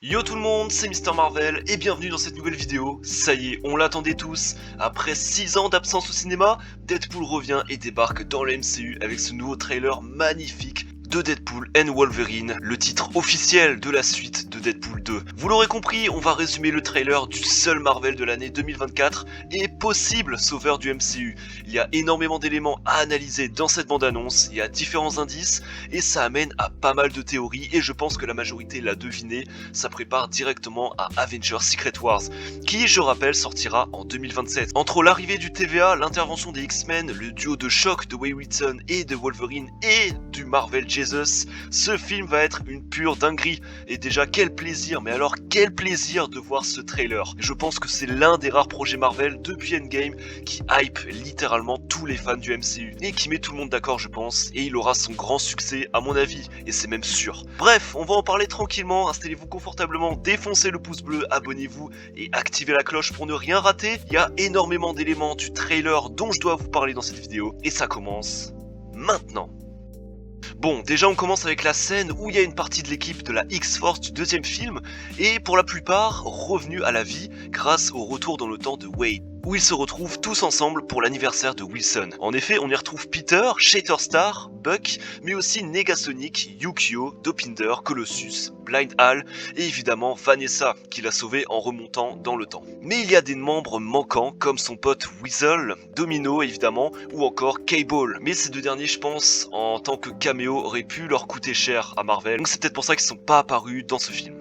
Yo tout le monde, c'est Mister Marvel et bienvenue dans cette nouvelle vidéo. Ça y est, on l'attendait tous. Après 6 ans d'absence au cinéma, Deadpool revient et débarque dans le MCU avec ce nouveau trailer magnifique de Deadpool and Wolverine, le titre officiel de la suite de Deadpool 2. Vous l'aurez compris, on va résumer le trailer du seul Marvel de l'année 2024 et possible sauveur du MCU. Il y a énormément d'éléments à analyser dans cette bande-annonce, il y a différents indices et ça amène à pas mal de théories et je pense que la majorité l'a deviné, ça prépare directement à Avengers Secret Wars, qui, je rappelle, sortira en 2027. Entre l'arrivée du TVA, l'intervention des X-Men, le duo de choc de Wade Wilson et de Wolverine et du Marvel Jesus, ce film va être une pure dinguerie. Et déjà, quel plaisir, mais alors quel plaisir de voir ce trailer. Je pense que c'est l'un des rares projets Marvel depuis Endgame qui hype littéralement tous les fans du MCU et qui met tout le monde d'accord, je pense, et il aura son grand succès à mon avis, et c'est même sûr. Bref, on va en parler tranquillement, installez-vous confortablement, défoncez le pouce bleu, abonnez-vous et activez la cloche pour ne rien rater. Il y a énormément d'éléments du trailer dont je dois vous parler dans cette vidéo, et ça commence maintenant. Bon, déjà on commence avec la scène où il y a une partie de l'équipe de la X-Force du deuxième film, et pour la plupart revenus à la vie grâce au retour dans le temps de Wade, où ils se retrouvent tous ensemble pour l'anniversaire de Wilson. En effet, on y retrouve Peter, Shatterstar, Buck, mais aussi Negasonic, Yukio, Dopinder, Colossus, Blind Hal et évidemment Vanessa, qui l'a sauvé en remontant dans le temps. Mais il y a des membres manquants comme son pote Weasel, Domino évidemment, ou encore Cable. Mais ces deux derniers, je pense, en tant que caméo, auraient pu leur coûter cher à Marvel, donc c'est peut-être pour ça qu'ils sont pas apparus dans ce film.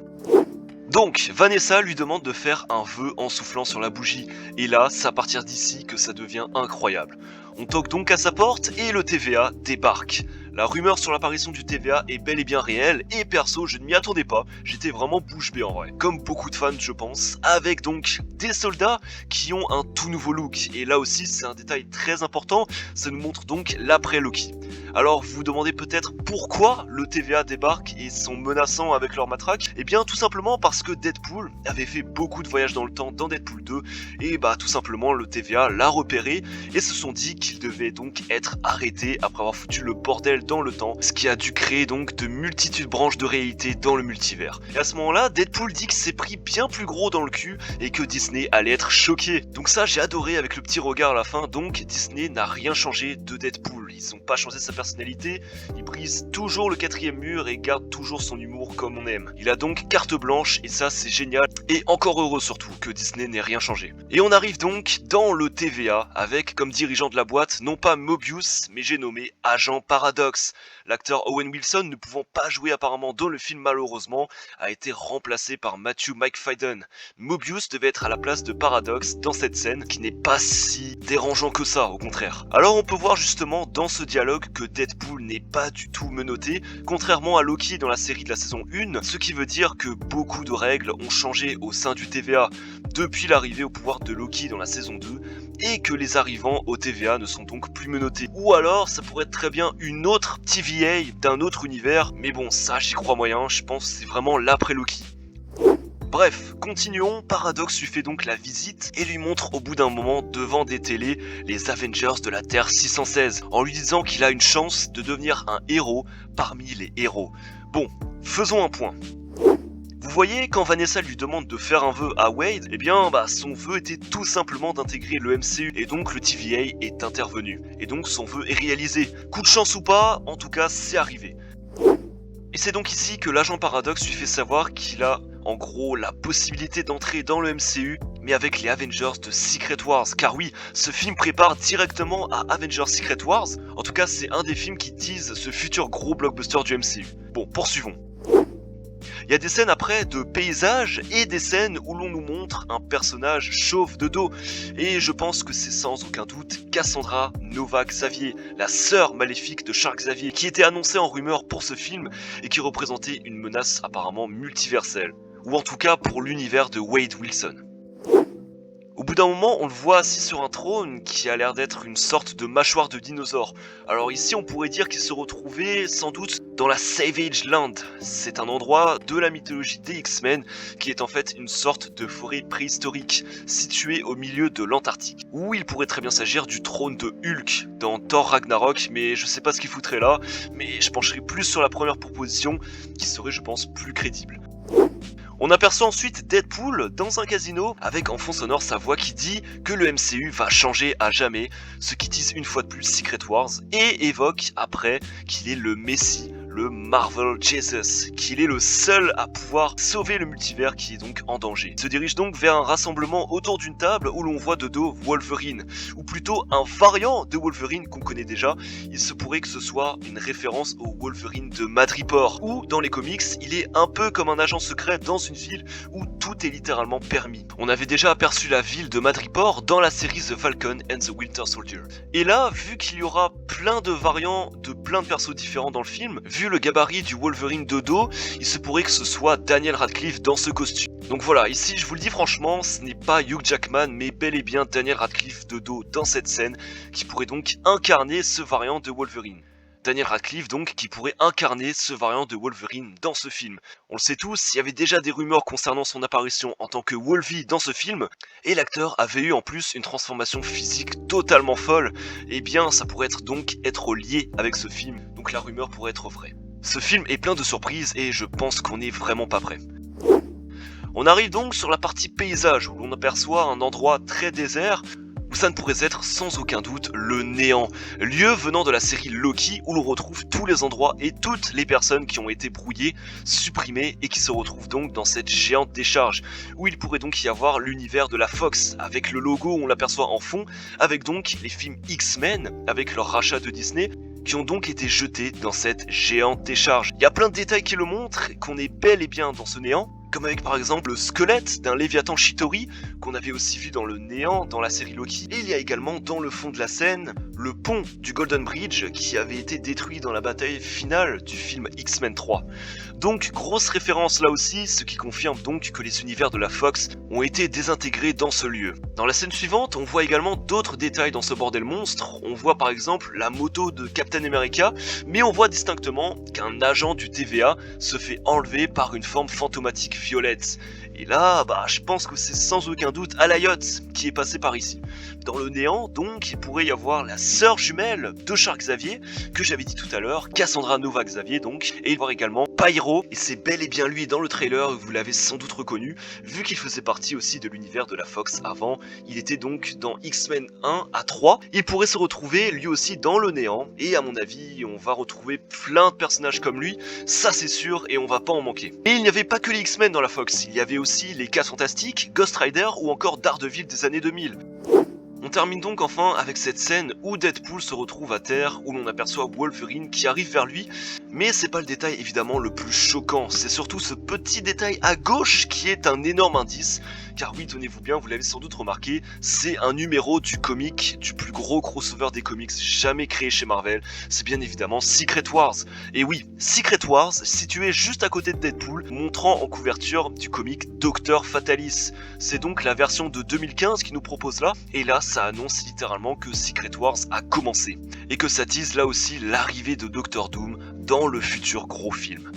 Donc, Vanessa lui demande de faire un vœu en soufflant sur la bougie, et là, c'est à partir d'ici que ça devient incroyable. On toque donc à sa porte et le TVA débarque. La rumeur sur l'apparition du TVA est bel et bien réelle, et perso, je ne m'y attendais pas, j'étais vraiment bouche bée en vrai. Comme beaucoup de fans, je pense, avec donc des soldats qui ont un tout nouveau look, et là aussi, c'est un détail très important, ça nous montre donc l'après Loki. Alors vous vous demandez peut-être pourquoi le TVA débarque et sont menaçants avec leur matraque. Eh bien tout simplement parce que Deadpool avait fait beaucoup de voyages dans le temps dans Deadpool 2 et bah tout simplement le TVA l'a repéré et se sont dit qu'il devait donc être arrêté après avoir foutu le bordel dans le temps, ce qui a dû créer donc de multitudes branches de réalité dans le multivers. Et à ce moment-là, Deadpool dit que c'est pris bien plus gros dans le cul et que Disney allait être choqué. Donc ça j'ai adoré avec le petit regard à la fin, donc Disney n'a rien changé de Deadpool, ils n'ont pas changé sa personnalité, il brise toujours le quatrième mur et garde toujours son humour comme on aime. Il a donc carte blanche et ça c'est génial et encore heureux surtout que Disney n'ait rien changé. Et on arrive donc dans le TVA avec comme dirigeant de la boîte non pas Mobius mais j'ai nommé Agent Paradox. L'acteur Owen Wilson ne pouvant pas jouer apparemment dans le film malheureusement a été remplacé par Matthew McFadden. Mobius devait être à la place de Paradox dans cette scène qui n'est pas si dérangeant que ça au contraire. Alors on peut voir justement dans ce dialogue que Deadpool n'est pas du tout menotté, contrairement à Loki dans la série de la saison 1, ce qui veut dire que beaucoup de règles ont changé au sein du TVA depuis l'arrivée au pouvoir de Loki dans la saison 2, et que les arrivants au TVA ne sont donc plus menottés. Ou alors ça pourrait être très bien une autre TVA d'un autre univers, mais bon ça j'y crois moyen, je pense que c'est vraiment l'après Loki. Bref, continuons, Paradox lui fait donc la visite et lui montre au bout d'un moment devant des télés les Avengers de la Terre 616 en lui disant qu'il a une chance de devenir un héros parmi les héros. Bon, faisons un point. Vous voyez, quand Vanessa lui demande de faire un vœu à Wade, eh bien son vœu était tout simplement d'intégrer le MCU et donc le TVA est intervenu. Et donc son vœu est réalisé. Coup de chance ou pas, en tout cas c'est arrivé. Et c'est donc ici que l'agent Paradox lui fait savoir qu'il a en gros la possibilité d'entrer dans le MCU, mais avec les Avengers de Secret Wars, car oui, ce film prépare directement à Avengers Secret Wars, en tout cas c'est un des films qui tease ce futur gros blockbuster du MCU. Bon, poursuivons. Il y a des scènes après de paysages et des scènes où l'on nous montre un personnage chauve de dos. Et je pense que c'est sans aucun doute Cassandra Nova Xavier, la sœur maléfique de Charles Xavier, qui était annoncée en rumeur pour ce film et qui représentait une menace apparemment multiverselle. Ou en tout cas pour l'univers de Wade Wilson. Au bout d'un moment, on le voit assis sur un trône qui a l'air d'être une sorte de mâchoire de dinosaure. Alors ici, on pourrait dire qu'il se retrouvait sans doute dans la Savage Land. C'est un endroit de la mythologie des X-Men qui est en fait une sorte de forêt préhistorique située au milieu de l'Antarctique. Ou il pourrait très bien s'agir du trône de Hulk dans Thor Ragnarok, mais je sais pas ce qu'il foutrait là, mais je pencherai plus sur la première proposition qui serait je pense plus crédible. On aperçoit ensuite Deadpool dans un casino avec en fond sonore sa voix qui dit que le MCU va changer à jamais, ce qui tease une fois de plus Secret Wars et évoque après qu'il est le Messie, le Marvel Jesus, qu'il est le seul à pouvoir sauver le multivers qui est donc en danger. Il se dirige donc vers un rassemblement autour d'une table où l'on voit de dos Wolverine, ou plutôt un variant de Wolverine qu'on connaît déjà. Il se pourrait que ce soit une référence au Wolverine de Madripoor, où dans les comics, il est un peu comme un agent secret dans une ville où tout est littéralement permis. On avait déjà aperçu la ville de Madripoor dans la série The Falcon and the Winter Soldier. Et là, vu qu'il y aura plein de variants de plein de persos différents dans le film, vu le gabarit du Wolverine de dos, il se pourrait que ce soit Daniel Radcliffe dans ce costume. Donc voilà, ici je vous le dis franchement, ce n'est pas Hugh Jackman, mais bel et bien Daniel Radcliffe de dos dans cette scène, qui pourrait donc incarner ce variant de Wolverine. Daniel Radcliffe donc qui pourrait incarner ce variant de Wolverine dans ce film. On le sait tous, il y avait déjà des rumeurs concernant son apparition en tant que Wolvie dans ce film, et l'acteur avait eu en plus une transformation physique totalement folle, et bien ça pourrait être lié avec ce film, donc la rumeur pourrait être vraie. Ce film est plein de surprises et je pense qu'on n'est vraiment pas prêt. On arrive donc sur la partie paysage où l'on aperçoit un endroit très désert, où ça ne pourrait être sans aucun doute le néant, lieu venant de la série Loki où l'on retrouve tous les endroits et toutes les personnes qui ont été brouillées, supprimées et qui se retrouvent donc dans cette géante décharge, où il pourrait donc y avoir l'univers de la Fox, avec le logo où on l'aperçoit en fond, avec donc les films X-Men, avec leur rachat de Disney, qui ont donc été jetés dans cette géante décharge. Il y a plein de détails qui le montrent, qu'on est bel et bien dans ce néant, comme avec par exemple le squelette d'un Léviathan Chitauri, qu'on avait aussi vu dans le néant dans la série Loki. Et il y a également dans le fond de la scène, le pont du Golden Bridge qui avait été détruit dans la bataille finale du film X-Men 3. Donc grosse référence là aussi, ce qui confirme donc que les univers de la Fox ont été désintégrés dans ce lieu. Dans la scène suivante, on voit également d'autres détails dans ce bordel monstre. On voit par exemple la moto de Captain America, mais on voit distinctement qu'un agent du TVA se fait enlever par une forme fantomatique violette. Et là, je pense que c'est sans aucun doute Alayot qui est passé par ici. Dans le néant, donc, il pourrait y avoir la sœur jumelle de Charles Xavier, que j'avais dit tout à l'heure, Cassandra Nova Xavier donc, et il y avoir également Pyro, et c'est bel et bien lui dans le trailer, vous l'avez sans doute reconnu, vu qu'il faisait partie aussi de l'univers de la Fox avant, il était donc dans X-Men 1 à 3, il pourrait se retrouver lui aussi dans le néant, et à mon avis, on va retrouver plein de personnages comme lui, ça c'est sûr, et on va pas en manquer. Et il n'y avait pas que les X-Men dans la Fox, il y avait aussi les 4 Fantastiques, Ghost Rider ou encore Daredevil des années 2000. On termine donc enfin avec cette scène où Deadpool se retrouve à terre, où l'on aperçoit Wolverine qui arrive vers lui, mais c'est pas le détail évidemment le plus choquant, c'est surtout ce petit détail à gauche qui est un énorme indice, car oui, tenez-vous bien, vous l'avez sans doute remarqué, c'est un numéro du comic, du plus gros crossover des comics jamais créé chez Marvel, c'est bien évidemment Secret Wars. Et oui, Secret Wars, situé juste à côté de Deadpool, montrant en couverture du comic Docteur Fatalis. C'est donc la version de 2015 qui nous propose là, et là ça annonce littéralement que Secret Wars a commencé, et que ça tease là aussi l'arrivée de Doctor Doom dans le futur gros film.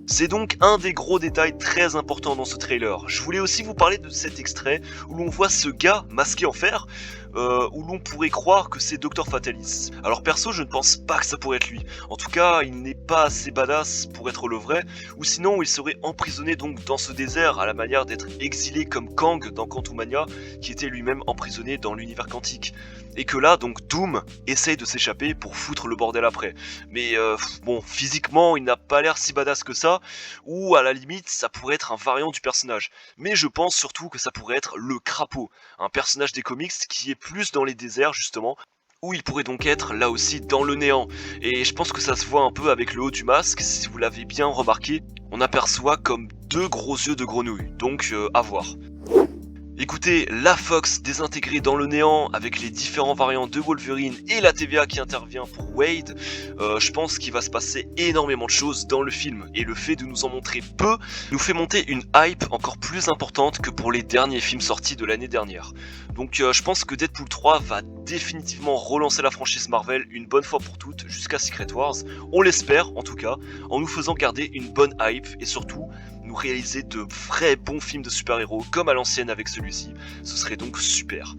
C'est donc un des gros détails très importants dans ce trailer. Je voulais aussi vous parler de cet extrait où l'on voit ce gars masqué en fer, où l'on pourrait croire que c'est Dr Fatalis. Alors perso, je ne pense pas que ça pourrait être lui. En tout cas, il n'est pas assez badass pour être le vrai, ou sinon il serait emprisonné donc dans ce désert à la manière d'être exilé comme Kang dans Quantumania, qui était lui-même emprisonné dans l'univers quantique. Et que là, donc Doom essaye de s'échapper pour foutre le bordel après. Mais bon, physiquement, il n'a pas l'air si badass que ça, ou à la limite, ça pourrait être un variant du personnage. Mais je pense surtout que ça pourrait être le Crapaud, un personnage des comics qui est plus dans les déserts justement, où il pourrait donc être là aussi dans le néant. Et je pense que ça se voit un peu avec le haut du masque, si vous l'avez bien remarqué, on aperçoit comme deux gros yeux de grenouille, donc à voir. Écoutez, la Fox désintégrée dans le néant avec les différents variants de Wolverine et la TVA qui intervient pour Wade, je pense qu'il va se passer énormément de choses dans le film, et le fait de nous en montrer peu nous fait monter une hype encore plus importante que pour les derniers films sortis de l'année dernière. Donc je pense que Deadpool 3 va définitivement relancer la franchise Marvel une bonne fois pour toutes jusqu'à Secret Wars, on l'espère en tout cas, en nous faisant garder une bonne hype et surtout nous réaliser de vrais bons films de super-héros comme à l'ancienne avec celui-ci, ce serait donc super.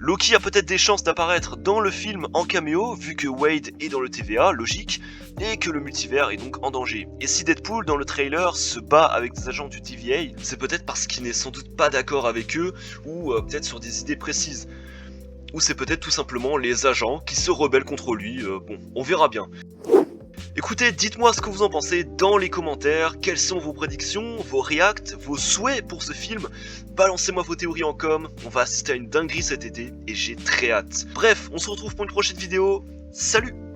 Loki a peut-être des chances d'apparaître dans le film en caméo, vu que Wade est dans le TVA, logique, et que le multivers est donc en danger. Et si Deadpool dans le trailer se bat avec des agents du TVA, c'est peut-être parce qu'il n'est sans doute pas d'accord avec eux, ou peut-être sur des idées précises. Ou c'est peut-être tout simplement les agents qui se rebellent contre lui, bon, on verra bien. Écoutez, dites-moi ce que vous en pensez dans les commentaires, quelles sont vos prédictions, vos reacts, vos souhaits pour ce film. Balancez-moi vos théories en com, on va assister à une dinguerie cet été et j'ai très hâte. Bref, on se retrouve pour une prochaine vidéo, salut!